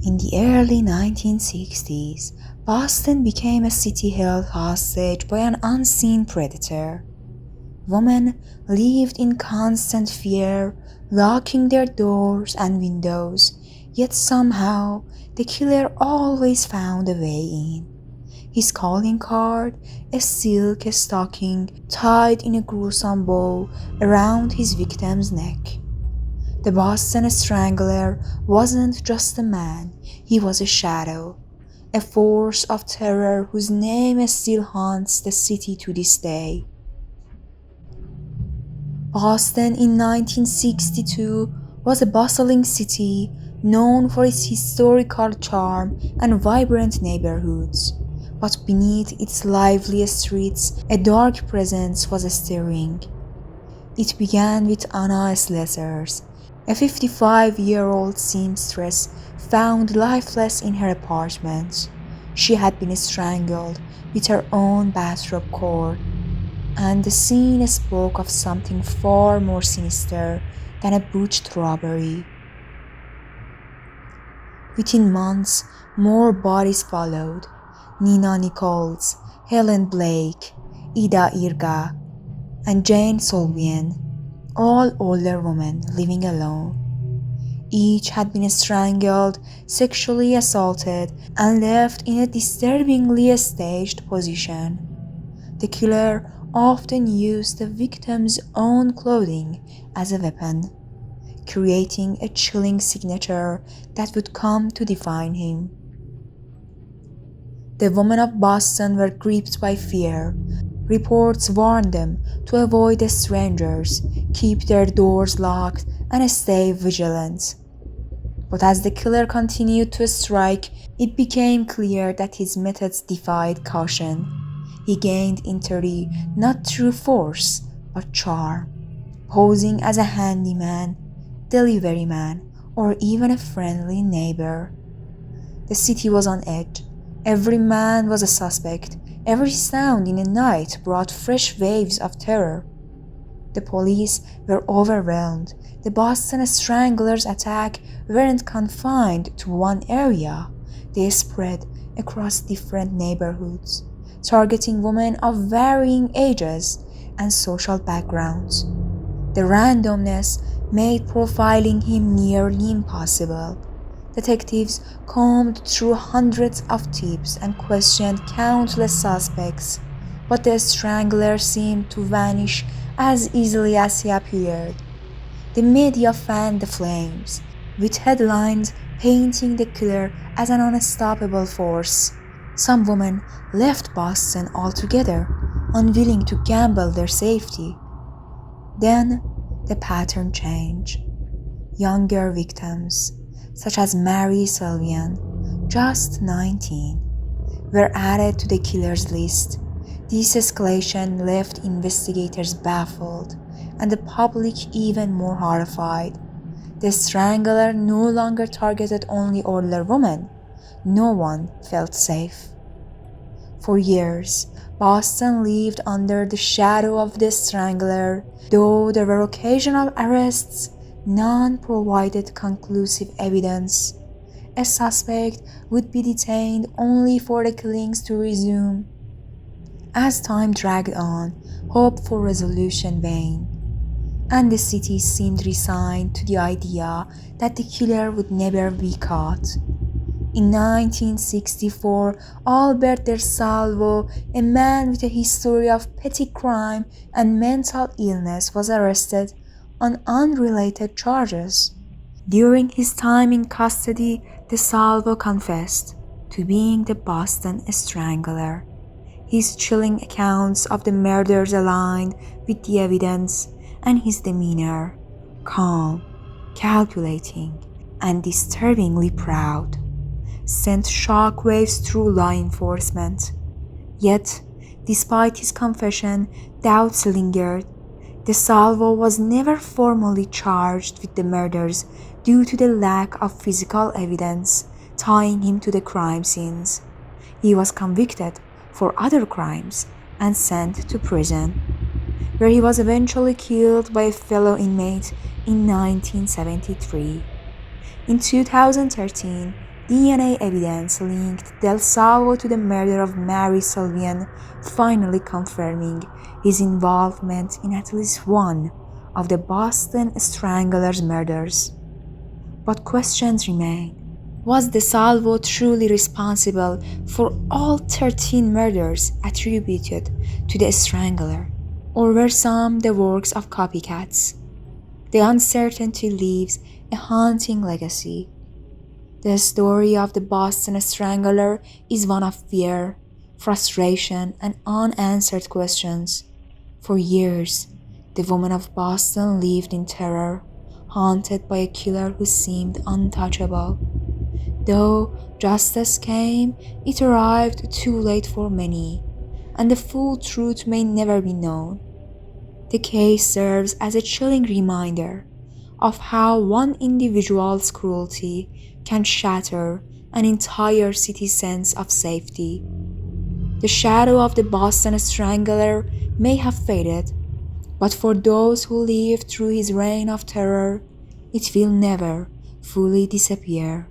In the early 1960s, Boston became a city held hostage by an unseen predator. Women lived in constant fear, locking their doors and windows, yet somehow the killer always found a way in. His calling card, a silk stocking tied in a gruesome bow around his victim's neck. The Boston Strangler wasn't just a man, he was a shadow, a force of terror whose name still haunts the city to this day. Boston in 1962 was a bustling city known for its historical charm and vibrant neighborhoods. But beneath its lively streets, a dark presence was stirring. It began with Anna's letters. A 55-year-old seamstress found lifeless in her apartment. She had been strangled with her own bathrobe cord, and the scene spoke of something far more sinister than a botched robbery. Within months, more bodies followed. Nina Nichols, Helen Blake, Ida Irga, and Jane Solvian, all older women living alone. Each had been strangled, sexually assaulted, and left in a disturbingly staged position. The killer often used the victim's own clothing as a weapon, creating a chilling signature that would come to define him. The women of Boston were gripped by fear. Reports warned them to avoid the strangers, keep their doors locked, and stay vigilant. But as the killer continued to strike, it became clear that his methods defied caution. He gained entry not through force, but charm, posing as a handyman, delivery man, or even a friendly neighbor. The city was on edge. Every man was a suspect. Every sound in the night brought fresh waves of terror. The police were overwhelmed. The Boston Strangler's attack weren't confined to one area. They spread across different neighborhoods, targeting women of varying ages and social backgrounds. The randomness made profiling him nearly impossible. Detectives combed through hundreds of tips and questioned countless suspects, but the strangler seemed to vanish as easily as he appeared. The media fanned the flames, with headlines painting the killer as an unstoppable force. Some women left Boston altogether, unwilling to gamble their safety. Then the pattern changed. Younger victims, such as Mary Sylvian, just 19, were added to the killer's list. This escalation left investigators baffled and the public even more horrified. The strangler no longer targeted only older women. No one felt safe. For years, Boston lived under the shadow of the strangler. Though there were occasional arrests, none provided conclusive evidence. A suspect would be detained only for the killings to resume. As time dragged on, hope for resolution waned, and the city seemed resigned to the idea that the killer would never be caught. In 1964, Albert DeSalvo, a man with a history of petty crime and mental illness, was arrested on unrelated charges. During his time in custody, DeSalvo confessed to being the Boston Strangler. His chilling accounts of the murders aligned with the evidence, and his demeanor, calm, calculating, and disturbingly proud, sent shockwaves through law enforcement. Yet, despite his confession, doubts lingered. DeSalvo was never formally charged with the murders due to the lack of physical evidence tying him to the crime scenes. He was convicted for other crimes and sent to prison, where he was eventually killed by a fellow inmate in 1973. In 2013, DNA evidence linked DeSalvo to the murder of Mary Sylvian, finally confirming his involvement in at least one of the Boston Strangler's murders. But questions remain. Was DeSalvo truly responsible for all 13 murders attributed to the Strangler? Or were some the works of copycats? The uncertainty leaves a haunting legacy. The story of the Boston Strangler is one of fear, frustration, and unanswered questions. For years, the women of Boston lived in terror, haunted by a killer who seemed untouchable. Though justice came, it arrived too late for many, and the full truth may never be known. The case serves as a chilling reminder of how one individual's cruelty can shatter an entire city's sense of safety. The shadow of the Boston Strangler may have faded, but for those who lived through his reign of terror, it will never fully disappear.